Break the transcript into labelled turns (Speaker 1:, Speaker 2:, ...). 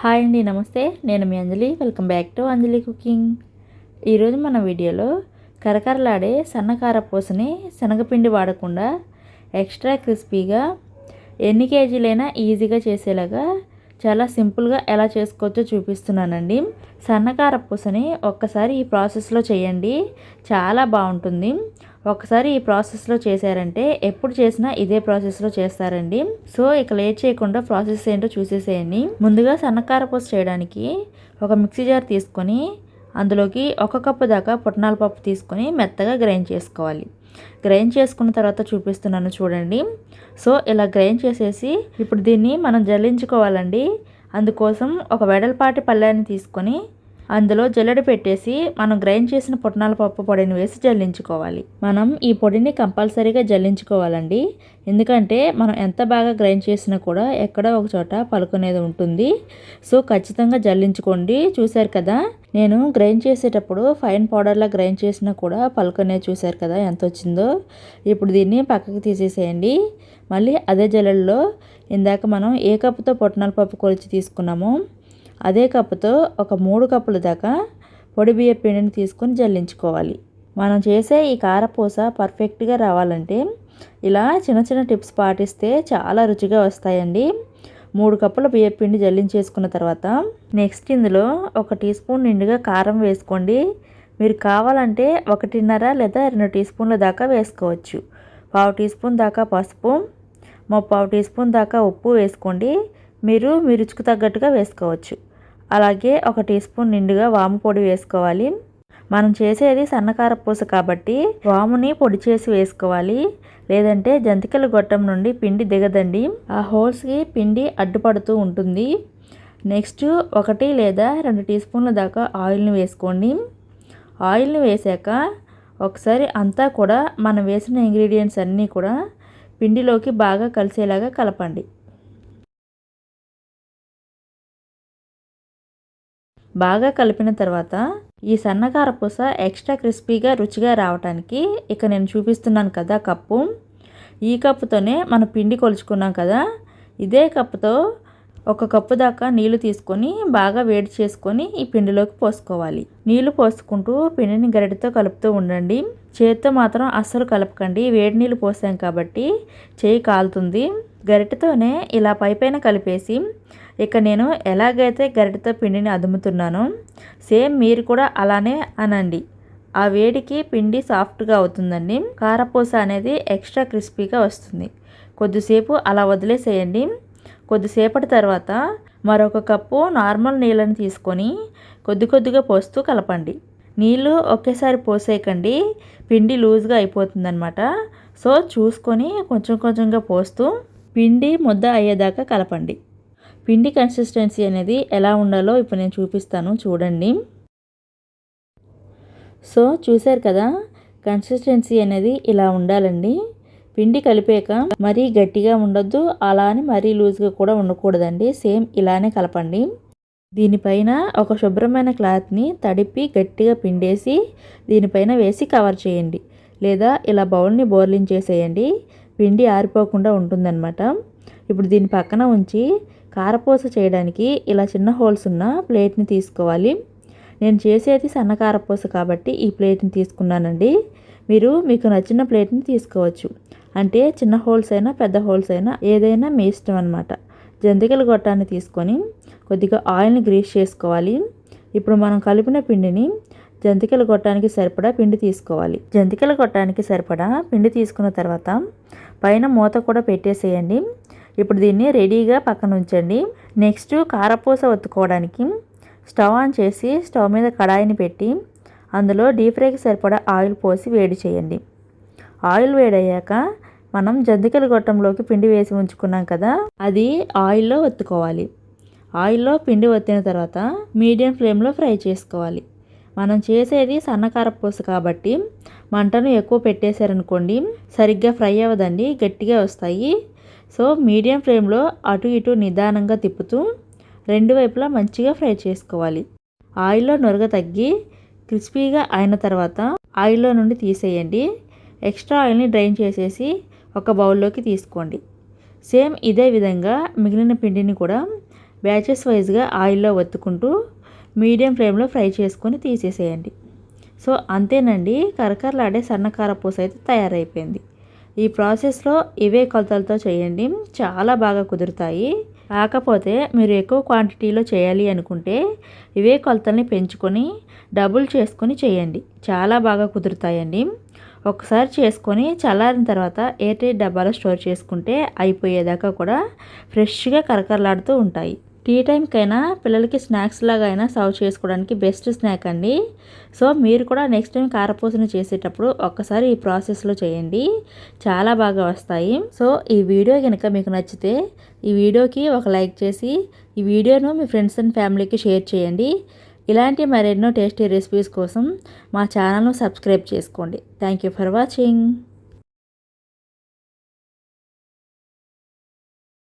Speaker 1: Hi అండి, నమస్తే. నేను మీ Anjali. Welcome back to Anjali cooking. ఈరోజు మన వీడియోలో కరకరలాడే సన్నకార పూసని శనగపిండి వాడకుండా ఎక్స్ట్రా క్రిస్పీగా ఎన్ని కేజీలైనా ఈజీగా చేసేలాగా చాలా సింపుల్గా ఎలా చేసుకోవచ్చో చూపిస్తున్నానండి. సన్నకార పూసని ఒక్కసారి ఈ ప్రాసెస్లో చేయండి, చాలా బాగుంటుంది. ఒకసారి ఈ ప్రాసెస్లో చేశారంటే ఎప్పుడు చేసినా ఇదే ప్రాసెస్లో చేస్తారండి. సో ఇక లేట్ చేయకుండా ప్రాసెస్ ఏంటో చూసేసేయండి. ముందుగా సన్నకార పూస చేయడానికి ఒక మిక్సీ జార్ తీసుకొని అందులోకి 1 కప్పు దాకా పుట్నాల పప్పు తీసుకొని మెత్తగా గ్రైండ్ చేసుకోవాలి. గ్రైండ్ చేసుకున్న తర్వాత చూపిస్తున్నాను చూడండి. సో ఇలా గ్రైండ్ చేసేసి ఇప్పుడు దీన్ని మనం జల్లించుకోవాలండి. అందుకోసం ఒక వెడల్పాటి పళ్ళాన్ని తీసుకొని అందులో జల్లెడ పెట్టేసి మనం గ్రైండ్ చేసిన పుట్నాల పప్పు పొడిని వేసి జల్లించుకోవాలి. మనం ఈ పొడిని కంపల్సరీగా జల్లించుకోవాలండి. ఎందుకంటే మనం ఎంత బాగా గ్రైండ్ చేసినా కూడా ఎక్కడో ఒక చోట పలుకునేది ఉంటుంది. సో ఖచ్చితంగా జల్లించుకోండి. చూశారు కదా, నేను గ్రైండ్ చేసేటప్పుడు ఫైన్ పౌడర్లా గ్రైండ్ చేసినా కూడా పలుకునేది చూశారు కదా ఎంత వచ్చిందో. ఇప్పుడు దీన్ని పక్కకు తీసేసేయండి. మళ్ళీ అదే జల్లెడలో ఇందాక మనం ఏ కప్పుతో పుట్నాల పప్పు కొలిచి తీసుకున్నామో అదే కప్పుతో ఒక 3 కప్పుల దాకా పొడి బియ్య పిండిని తీసుకొని జల్లించుకోవాలి. మనం చేసే ఈ కారపూస పర్ఫెక్ట్గా రావాలంటే ఇలా చిన్న చిన్న టిప్స్ పాటిస్తే చాలా రుచిగా వస్తాయండి. 3 కప్పుల బియ్య పిండి జల్లించేసుకున్న తర్వాత నెక్స్ట్ ఇందులో 1 టీ స్పూన్ నిండుగా కారం వేసుకోండి. మీరు కావాలంటే 1.5 లేదా 2 టీ స్పూన్ల దాకా వేసుకోవచ్చు. 1/2 టీ స్పూన్ దాకా పసుపు, 1/4 టీ స్పూన్ దాకా ఉప్పు వేసుకోండి. మీరు మీ రుచికి తగ్గట్టుగా వేసుకోవచ్చు. అలాగే 1 టీ స్పూన్ నిండుగా వాము పొడి వేసుకోవాలి. మనం చేసేది సన్నకార పూస కాబట్టి వాముని పొడి చేసి వేసుకోవాలి, లేదంటే జంతికల గొట్టం నుండి పిండి దిగదండి. ఆ హోల్స్కి పిండి అడ్డుపడుతూ ఉంటుంది. నెక్స్ట్ 1 లేదా 2 టీ స్పూన్ల దాకా ఆయిల్ని వేసుకోండి. ఆయిల్ని వేసాక ఒకసారి అంతా కూడా మనం వేసిన ఇంగ్రీడియంట్స్ అన్నీ కూడా పిండిలోకి బాగా కలిసేలాగా కలపండి. బాగా కలిపిన తర్వాత ఈ సన్నకార పూస ఎక్స్ట్రా క్రిస్పీగా రుచిగా రావడానికి ఇక నేను చూపిస్తున్నాను కదా కప్పు, ఈ కప్పుతోనే మనం పిండి కొలుచుకున్నాం కదా, ఇదే కప్పుతో 1 కప్పు దాకా నీళ్లు తీసుకొని బాగా వేడి చేసుకొని ఈ పిండిలోకి పోసుకోవాలి. నీళ్లు పోసుకుంటూ పిండిని గరిటెతో కలుపుతూ ఉండండి. చేతితో మాత్రం అస్సలు కలపకండి, వేడి నీళ్ళు పోసాం కాబట్టి చేయి కాలుతుంది. గరిటెతోనే ఇలా పైపైన కలిపేసి ఇక నేను ఎలాగైతే గరిటెతో పిండిని అదుముతున్నానో సేమ్ మీరు కూడా అలానే అనండి. ఆ వేడికి పిండి సాఫ్ట్గా అవుతుందండి. కారపూస అనేది ఎక్స్ట్రా క్రిస్పీగా వస్తుంది. కొద్దిసేపు అలా వదిలేసేయండి. కొద్దిసేపటి తర్వాత మరొక కప్పు నార్మల్ నీళ్ళని తీసుకొని కొద్దిగా పోస్తూ కలపండి. నీళ్ళు ఒకేసారి పోసేయకండి, పిండి లూజ్గా అయిపోతుందన్నమాట. సో చూసుకొని కొంచెంగా పోస్తూ పిండి ముద్ద అయ్యేదాకా కలపండి. పిండి కన్సిస్టెన్సీ అనేది ఎలా ఉండాలో ఇప్పుడు నేను చూపిస్తాను చూడండి. సో చూశారు కదా, కన్సిస్టెన్సీ అనేది ఇలా ఉండాలండి. పిండి కలిపాక మరీ గట్టిగా ఉండొద్దు, అలా అని మరీ లూజ్గా కూడా ఉండకూడదండి. సేమ్ ఇలానే కలపండి. దీనిపైన ఒక శుభ్రమైన క్లాత్ని తడిపి గట్టిగా పిండేసి దీనిపైన వేసి కవర్ చేయండి, లేదా ఇలా బౌల్ని బోర్లించేసేయండి. పిండి ఆరిపోకుండా ఉంటుందన్నమాట. ఇప్పుడు దీని పక్కన ఉంచి కారపూస చేయడానికి ఇలా చిన్న హోల్స్ ఉన్న ప్లేట్ని తీసుకోవాలి. నేను చేసేది సన్న కారపూస కాబట్టి ఈ ప్లేట్ని తీసుకున్నానండి. మీరు మీకు నచ్చిన ప్లేట్ని తీసుకోవచ్చు, అంటే చిన్న హోల్స్ అయినా పెద్ద హోల్స్ అయినా ఏదైనా మీ ఇష్టం అనమాట. జంతికల గొట్టాన్ని తీసుకొని కొద్దిగా ఆయిల్ని గ్రీస్ చేసుకోవాలి. ఇప్పుడు మనం కలిపిన పిండిని జంతికల గొట్టానికి సరిపడా పిండి తీసుకోవాలి. జంతికల గొట్టానికి సరిపడా పిండి తీసుకున్న తర్వాత పైన మూత కూడా పెట్టేసేయండి. ఇప్పుడు దీన్ని రెడీగా పక్కన ఉంచండి. నెక్స్ట్ కారపూస ఒత్తుకోవడానికి స్టవ్ ఆన్ చేసి స్టవ్ మీద కడాయిని పెట్టి అందులో డీప్ ఫ్రైకి సరిపడా ఆయిల్ పోసి వేడి చేయండి. ఆయిల్ వేడయ్యాక మనం జంతికల గొట్టంలోకి పిండి వేసి ఉంచుకున్నాం కదా, అది ఆయిల్లో ఒత్తుకోవాలి. ఆయిల్లో పిండి ఒత్తిన తర్వాత మీడియం ఫ్లేమ్లో ఫ్రై చేసుకోవాలి. మనం చేసేది సన్నకారపూస కాబట్టి మంటను ఎక్కువ పెట్టేశారనుకోండి సరిగ్గా ఫ్రై అవ్వదండి, గట్టిగా వస్తాయి. సో మీడియం ఫ్లేమ్లో అటు ఇటు నిదానంగా తిప్పుతూ 2 వైపులా మంచిగా ఫ్రై చేసుకోవాలి. ఆయిల్లో నురగ తగ్గి క్రిస్పీగా అయిన తర్వాత ఆయిల్లో నుండి తీసేయండి. ఎక్స్ట్రా ఆయిల్ని డ్రైన్ చేసేసి ఒక బౌల్లోకి తీసుకోండి. సేమ్ ఇదే విధంగా మిగిలిన పిండిని కూడా బ్యాచెస్ వైజ్గా ఆయిల్లో ఒత్తుకుంటూ మీడియం ఫ్లేమ్లో ఫ్రై చేసుకొని తీసేసేయండి. సో అంతేనండి, కరకరలాడే సన్నకారపూస అయితే తయారైపోయింది. ఈ ప్రాసెస్లో ఇవే కొలతలతో చేయండి, చాలా బాగా కుదురుతాయి. కాకపోతే మీరు ఎక్కువ క్వాంటిటీలో చేయాలి అనుకుంటే ఇవే కొలతల్ని పెంచుకొని డబుల్ చేసుకొని చేయండి, చాలా బాగా కుదురుతాయండి. ఒకసారి చేసుకొని చల్లారిన తర్వాత ఎయిర్టైట్ డబ్బాలో స్టోర్ చేసుకుంటే అయిపోయేదాకా కూడా ఫ్రెష్గా కరకరలాడుతూ ఉంటాయి. టీ టైంకైనా పిల్లలకి స్నాక్స్ లాగా అయినా సర్వ్ చేసుకోవడానికి బెస్ట్ స్నాక్ అండి. సో మీరు కూడా నెక్స్ట్ టైం కారపూసను చేసేటప్పుడు ఒక్కసారి ఈ ప్రాసెస్లో చేయండి, చాలా బాగా వస్తాయి. సో ఈ వీడియో కనుక మీకు నచ్చితే ఈ వీడియోకి ఒక లైక్ చేసి ఈ వీడియోను మీ ఫ్రెండ్స్ అండ్ ఫ్యామిలీకి షేర్ చేయండి. ఇలాంటి మరెన్నో టేస్టీ రెసిపీస్ కోసం మా ఛానల్ను సబ్స్క్రైబ్ చేసుకోండి. Thank you for watching.